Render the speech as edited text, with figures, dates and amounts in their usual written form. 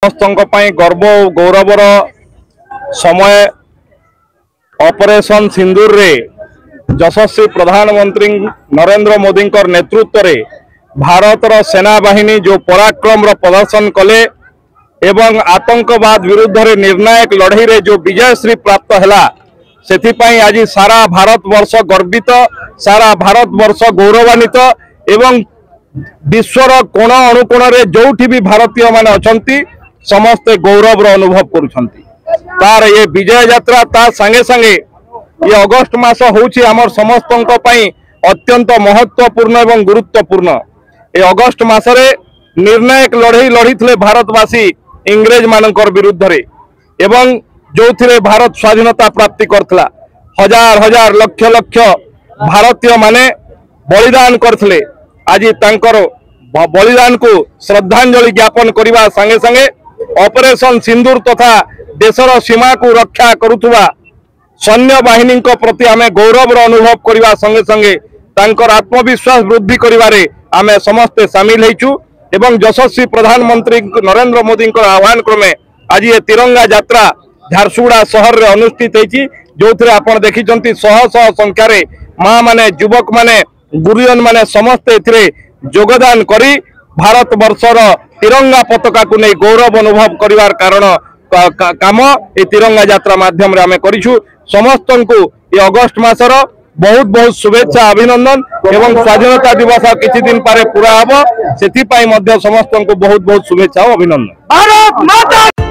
समस्त गर्व और गौरवर समय ऑपरेशन सिंदूर रे यशस्वी प्रधानमंत्री नरेंद्र मोदी नेतृत्व रे भारतर सेना बाहिनी जो पराक्रम प्रदर्शन कले एवं आतंकवाद विरुद्ध रे निर्णायक लड़ाई रे जो विजयश्री प्राप्त है से आज सारा भारत वर्ष गर्वित, सारा भारत वर्ष गौरवान्वित एवं विश्वर कोण अनुकोण रे जोठी भी भारतीय माने अछंती समस्ते गौरव अनुभव करुछंती। तार ये विजय यात्रा ता संगे संगे ये अगस्ट मास होउछि हमर समस्तंक पई अत्यंत महत्वपूर्ण एवं गुरुत्वपूर्ण। ये अगस्ट मासरे निर्णायक लड़ाई लड़ीथिले भारतवासी इंग्रेज मानकर विरुद्ध रे एवं जो भारत स्वाधीनता प्राप्ति करथला। हजार हजार लक्ष लक्ष भारतीय माने बलिदान करथिले। आज तांकर बलिदान को श्रद्धांजलि ज्ञापन करने संगे संगे ऑपरेशन सिंदूर तथा देशर सीमा को रक्षा करुवा सैन्य बाहिनी प्रति आमे गौरव अनुभव करने संगे संगे तांकर आत्मविश्वास वृद्धि करिवारे आमे समस्ते सामिल हेचु एवं यशस्वी प्रधानमंत्री नरेंद्र मोदी आह्वान क्रमे आज ये तिरंगा यात्रा झारसुगुड़ा शहर रे अनुष्ठित होती, जो आपण देखिचंती शह शह संख्यार माँ माने युवक माने गुरुजन माने समस्ते एथिरे योगदान करी भारत वर्षर तिरंगा पताका को नहीं गौरव अनुभव करिवार कारण काम ए तिरंगा यात्रा माध्यम रे आमे करिछु। समस्त को ये अगस्ट मासर बहुत बहुत शुभेच्छा अभिनंदन एवं स्वाधीनता दिवस किछि दिन पारे पूरा हबो सेथि पई मध्य समस्त को बहुत बहुत शुभेच्छा अभिनंदन। भारत माता।